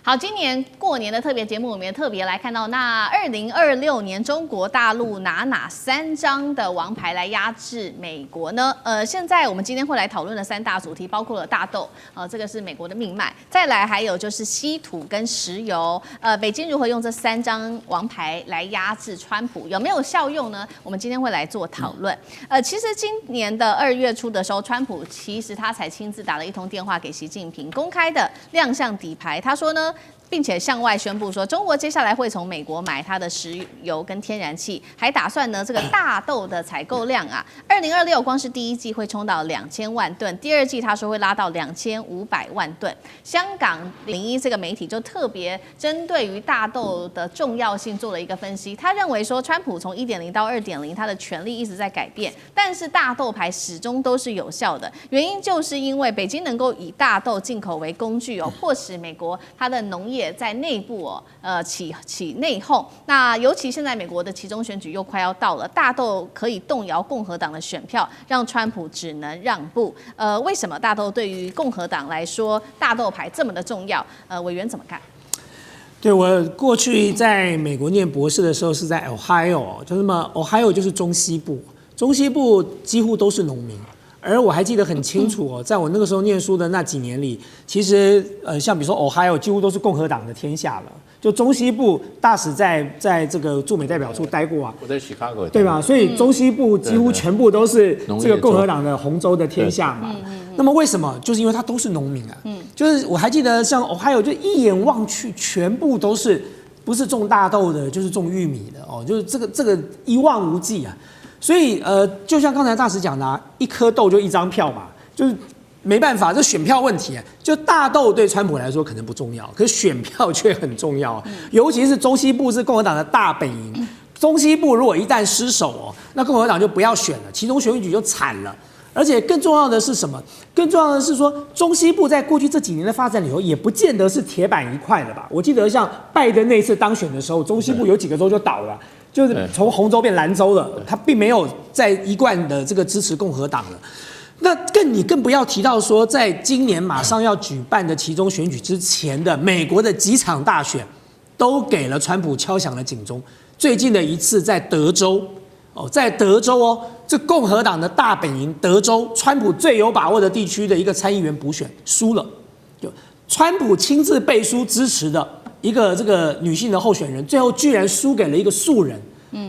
好，今年过年的特别节目，我们也特别来看到那2026年中国大陆拿哪3张的王牌来压制美国呢？现在我们今天会来讨论的3大主题，包括了大豆，这个是美国的命脉，再来还有就是稀土跟石油，北京如何用这3张王牌来压制川普，有没有效用呢？我们今天会来做讨论。其实今年的2月初的时候，川普其实他才亲自打了一通电话给习近平，公开的亮相底牌，他说呢。并且向外宣布说，中国接下来会从美国买它的石油跟天然气，还打算呢这个大豆的采购量啊，2026光是第一季会冲到2000万吨，第二季他说会拉到2500万吨。香港01这个媒体就特别针对于大豆的重要性做了一个分析，他认为说，川普从1.0到2.0，他的权力一直在改变，但是大豆牌始终都是有效的，原因就是因为北京能够以大豆进口为工具迫使美国它的农业在内部起内讧。那尤其现在美国的期中选举又快要到了，大豆可以动摇共和党的选票，让川普只能让步。为什么大豆对于共和党来说，大豆牌这么的重要？委员怎么看？对，我过去在美国念博士的时候是在 Ohio， 就那么 Ohio 就是中西部，中西部几乎都是农民。而我还记得很清楚在我那个时候念书的那几年里，其实像比如说 Ohio 几乎都是共和党的天下了。就中西部大使在这个驻美代表处待过啊，我在 Chicago 对吧？所以中西部几乎全部都是这个共和党的红州的天下嘛。那么为什么？就是因为它都是农民啊。就是我还记得像 Ohio 就一眼望去全部都是不是种大豆的，就是种玉米的哦，就是这个一望无际啊。所以就像刚才大使讲的啊，一颗豆就一张票嘛，就是没办法，这选票问题啊。就大豆对川普来说可能不重要，可是选票却很重要，尤其是中西部是共和党的大本营，中西部如果一旦失守那共和党就不要选了，其中选举就惨了。而且更重要的是什么？更重要的是说，中西部在过去这几年的发展里头，也不见得是铁板一块的吧？我记得像拜登那次当选的时候，中西部有几个州就倒了。就是从红州变蓝州了，他并没有在一贯的这个支持共和党了。那你更不要提到说，在今年马上要举办的期中选举之前的美国的几场大选，都给了川普敲响了警钟。最近的一次在德州，在德州这共和党的大本营德州，川普最有把握的地区的一个参议员补选输了，就川普亲自背书支持的。一个这个女性的候选人，最后居然输给了一个素人，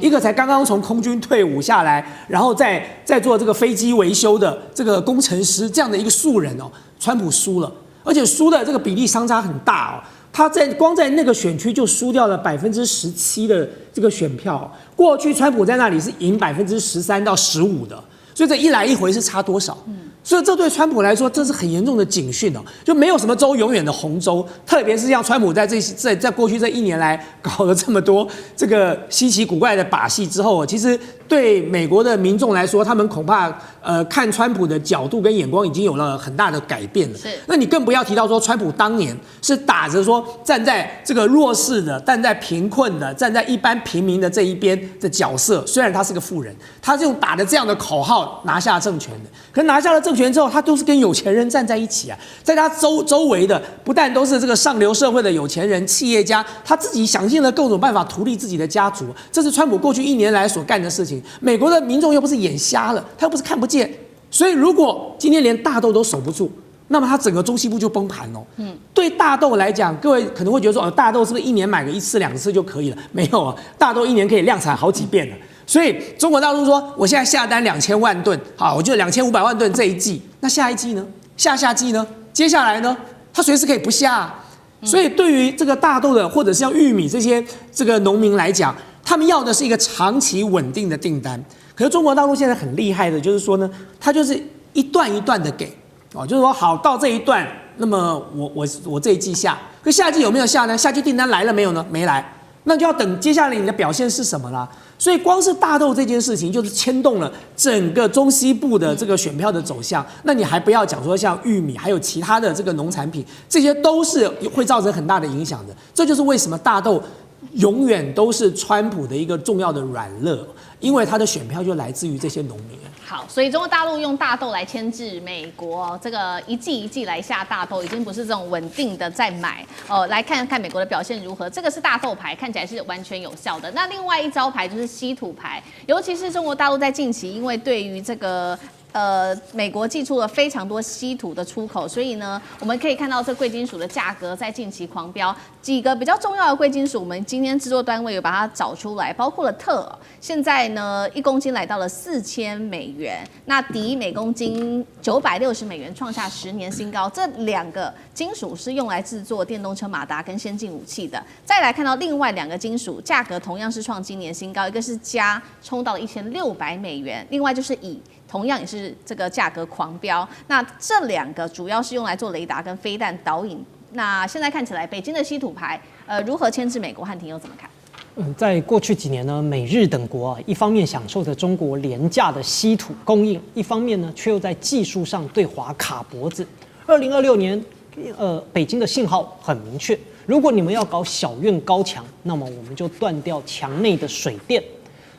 一个才刚刚从空军退伍下来，然后在做这个飞机维修的这个工程师这样的一个素人川普输了，而且输的这个比例相差很大他光在那个选区就输掉了17%的这个选票，过去川普在那里是赢13%到15%的，所以这一来一回是差多少？所以这对川普来说，这是很严重的警讯就没有什么州永远的红州，特别是像川普在过去这1年来搞了这么多这个稀奇古怪的把戏之后，其实对美国的民众来说，他们恐怕看川普的角度跟眼光已经有了很大的改变了。那你更不要提到说，川普当年是打着说站在这个弱势的、站在贫困的、站在一般平民的这一边的角色，虽然他是个富人，他是用打着这样的口号拿下政权的。可拿下了政权之后，他都是跟有钱人站在一起啊，在他周围的不但都是这个上流社会的有钱人、企业家，他自己想尽了各种办法图利自己的家族，这是川普过去1年来所干的事情。美国的民众又不是眼瞎了，他又不是看不见，所以如果今天连大豆都守不住，那么他整个中西部就崩盘对大豆来讲，各位可能会觉得说，大豆是不是1年买个1次2次就可以了？没有大豆1年可以量产好几遍了。所以中国大陆说，我现在下单2000万吨，好，我就2500万吨这一季，那下一季呢？下季呢？接下来呢？它随时可以不下所以对于这个大豆的或者是像玉米这些这个农民来讲，他们要的是一个长期稳定的订单。可是中国大陆现在很厉害的，就是说呢，它就是一段一段的给就是说好到这一段，那么我这一季下，可下季有没有下呢？下季订单来了没有呢？没来，那就要等接下来你的表现是什么啦。所以光是大豆这件事情，就是牵动了整个中西部的这个选票的走向。那你还不要讲说像玉米，还有其他的这个农产品，这些都是会造成很大的影响的。这就是为什么大豆永远都是川普的一个重要的软肋，因为他的选票就来自于这些农民。好，所以中国大陆用大豆来牵制美国，这个一季一季来下大豆，已经不是这种稳定的在买来看看美国的表现如何。这个是大豆牌，看起来是完全有效的。那另外一招牌就是稀土牌，尤其是中国大陆在近期，因为对于这个美国寄出了非常多稀土的出口，所以呢，我们可以看到这贵金属的价格在近期狂飙。几个比较重要的贵金属，我们今天制作单位有把它找出来，包括了铬，现在呢1公斤来到了$4000，那镝每公斤$960，创下10年新高。这2个金属是用来制作电动车马达跟先进武器的。再来看到另外2个金属，价格同样是创今年新高，一个是镓，冲到了$1600，另外就是铢。同样也是这个价格狂飙，那这2个主要是用来做雷达跟飞弹导引。那现在看起来，北京的稀土牌，如何牵制美国？汉庭又怎么看？在过去几年呢，美日等国一方面享受着中国廉价的稀土供应，一方面呢却又在技术上对华卡脖子。2026年，北京的信号很明确，如果你们要搞小院高墙，那么我们就断掉墙内的水电。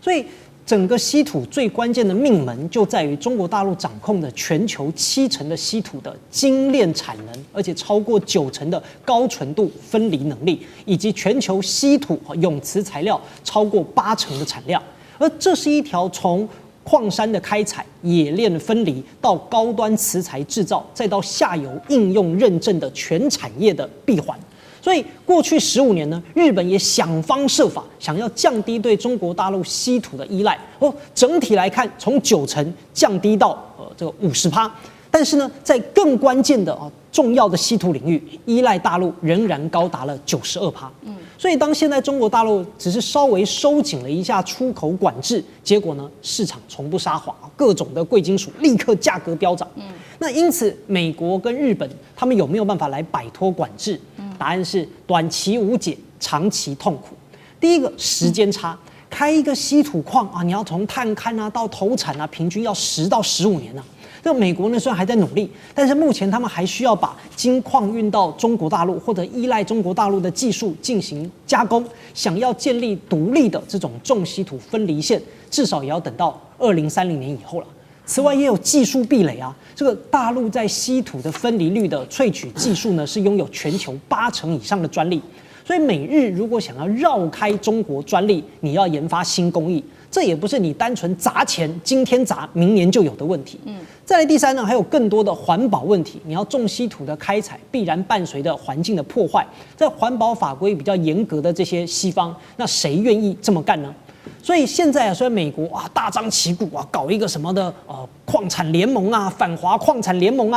所以整个稀土最关键的命门就在于中国大陆掌控的全球70%的稀土的精炼产能，而且超过90%的高纯度分离能力，以及全球稀土永磁材料超过80%的产量。而这是一条从矿山的开采、冶炼分离到高端磁材制造，再到下游应用认证的全产业的闭环。所以过去15年呢，日本也想方设法想要降低对中国大陆稀土的依赖。整体来看，从90%降低到这个50%。但是呢，在更关键的重要的稀土领域，依赖大陆仍然高达了92%。所以当现在中国大陆只是稍微收紧了一下出口管制，结果呢，市场从不撒谎，各种的贵金属立刻价格飙涨。那因此，美国跟日本他们有没有办法来摆脱管制？答案是短期无解，长期痛苦。第一个，时间差，开一个稀土矿啊，你要从探勘到投产平均要10到15年这美国呢虽然还在努力，但是目前他们还需要把金矿运到中国大陆，或者依赖中国大陆的技术进行加工。想要建立独立的这种重稀土分离线，至少也要等到2030年以后了。此外，也有技术壁垒这个大陆在稀土的分离率的萃取技术呢，是拥有全球80%以上的专利。所以美日如果想要绕开中国专利，你要研发新工艺，这也不是你单纯砸钱，今天砸明年就有的问题。再来第三呢，还有更多的环保问题。你要重稀土的开采，必然伴随着环境的破坏。在环保法规比较严格的这些西方，那谁愿意这么干呢？所以现在虽然美国大张旗鼓搞一个什么的矿产联盟反华矿产联盟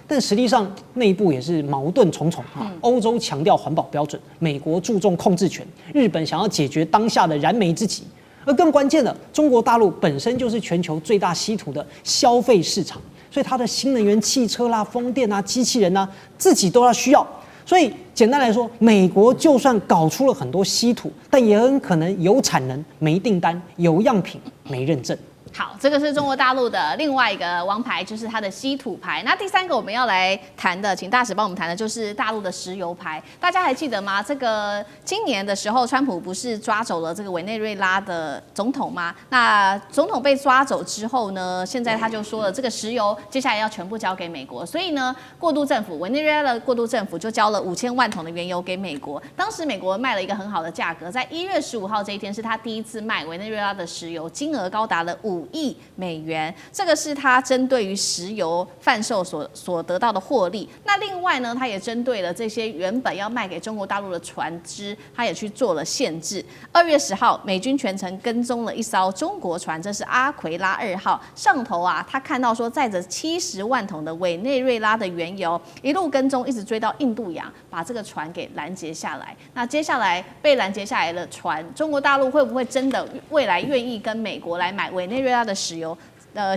但实际上内部也是矛盾重重欧洲强调环保标准，美国注重控制权，日本想要解决当下的燃眉之急，而更关键的，中国大陆本身就是全球最大稀土的消费市场，所以它的新能源汽车啦、风电机器人自己都要需要。所以简单来说，美国就算搞出了很多稀土，但也很可能有产能没订单，有样品没认证。好，这个是中国大陆的另外一个王牌，就是它的稀土牌。那第三个我们要来谈的，请大使帮我们谈的就是大陆的石油牌。大家还记得吗？这个今年的时候，川普不是抓走了这个委内瑞拉的总统吗？那总统被抓走之后呢，现在他就说了，这个石油接下来要全部交给美国。所以呢，过渡政府委内瑞拉的过渡政府就交了5000万桶的原油给美国。当时美国卖了一个很好的价格，在1月15号这一天是他第一次卖委内瑞拉的石油，金额高达了5亿美元，这个是他针对于石油贩售所得到的获利。那另外呢，他也针对了这些原本要卖给中国大陆的船只，他也去做了限制。2月10号，美军全程跟踪了一艘中国船，这是阿奎拉2号，上头他看到说载着70万桶的委内瑞拉的原油，一路跟踪，一直追到印度洋，把这个船给拦截下来。那接下来被拦截下来的船，中国大陆会不会真的未来愿意跟美国来买委内瑞拉的石油？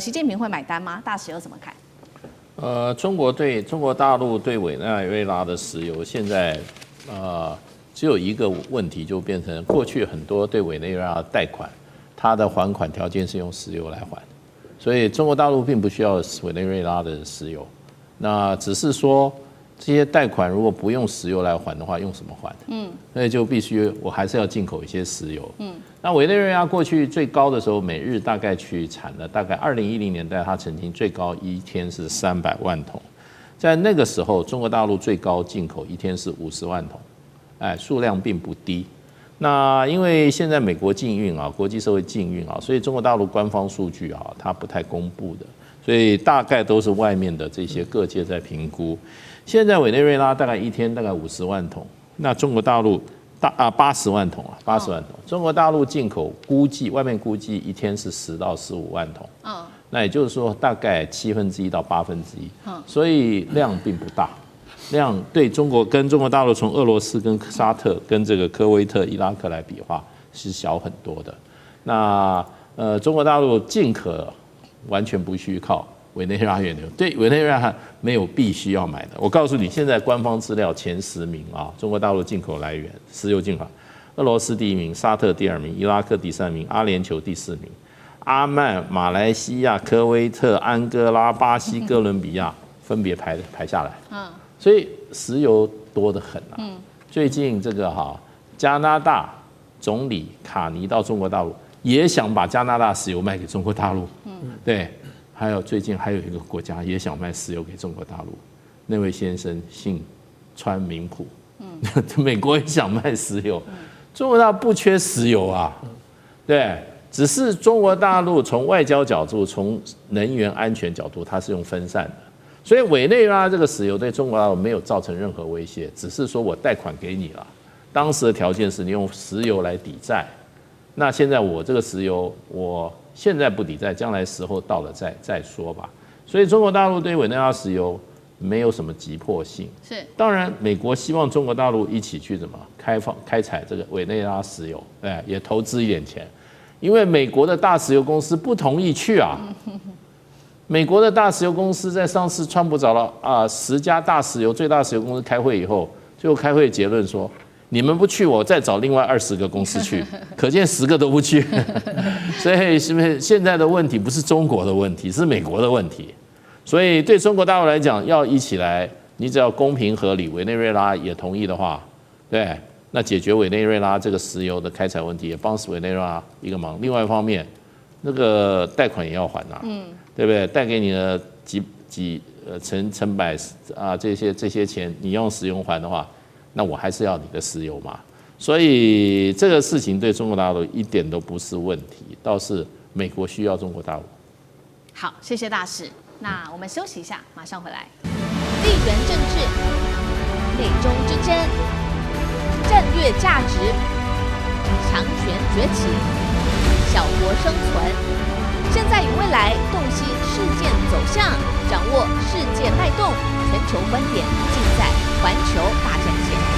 习近平会买单吗？大使又怎么看？中国大陆对委内瑞拉的石油现在只有一个问题，就变成过去很多对委内瑞拉的贷款，它的还款条件是用石油来还，所以中国大陆并不需要委内瑞拉的石油，那只是说这些贷款如果不用石油来还的话，用什么还？所以就必须我还是要进口一些石油。那委内瑞拉过去最高的时候，每日大概去产了大概2010年代，它曾经最高一天是300万桶，在那个时候，中国大陆最高进口一天是50万桶，数量并不低。那因为现在美国禁运啊，国际社会禁运啊，所以中国大陆官方数据啊，它不太公布的，所以大概都是外面的这些各界在评估。现在委内瑞拉大概一天大概50万桶，那中国大陆80万桶啊，80万桶。中国大陆进口外面估计一天是10到15万桶，那也就是说大概1/7到1/8，所以量并不大。量对中国大陆从俄罗斯跟沙特跟这个科威特、伊拉克来比的话是小很多的。那中国大陆进可完全不需靠委内瑞拉原油，对委内瑞拉没有必须要买的。我告诉你，现在官方资料前10名啊，中国大陆进口来源石油进口，俄罗斯第1名，沙特第2名，伊拉克第3名，阿联酋第4名，阿曼、马来西亚、科威特、安哥拉、巴西、哥伦比亚分别排下来。所以石油多得很啊。最近这个加拿大总理卡尼到中国大陆，也想把加拿大石油卖给中国大陆。对，还有最近还有一个国家也想卖石油给中国大陆，那位先生姓川明普，美国也想卖石油，中国大陆不缺石油啊。对，只是中国大陆从外交角度、从能源安全角度，它是用分散的。所以委内瑞拉这个石油对中国大陆没有造成任何威胁，只是说我贷款给你了，当时的条件是你用石油来抵债，那现在我这个石油我现在不抵债，将来时候到了再说吧。所以中国大陆对委内瑞拉石油没有什么急迫性。是，当然美国希望中国大陆一起去怎么开采这个委内瑞拉石油，也投资一点钱，因为美国的大石油公司不同意去啊。美国的大石油公司在上次川普找了10家最大石油公司开会以后，最后开会结论说，你们不去，我再找另外20个公司去，可见10个都不去。所以是不是现在的问题不是中国的问题，是美国的问题？所以对中国大陆来讲，要一起来，你只要公平合理，委内瑞拉也同意的话，对，那解决委内瑞拉这个石油的开采问题，也帮委内瑞拉一个忙。另外一方面，那个贷款也要还呐。对不对？贷给你的成百这些钱，你用石油还的话，那我还是要你的石油嘛。所以这个事情对中国大陆一点都不是问题，倒是美国需要中国大陆。好，谢谢大使。那我们休息一下，马上回来。地缘政治、美中之争、战略价值、强权崛起、小国生存。现在与未来，洞悉事件走向，掌握世界脉动，全球观点尽在环球大战线。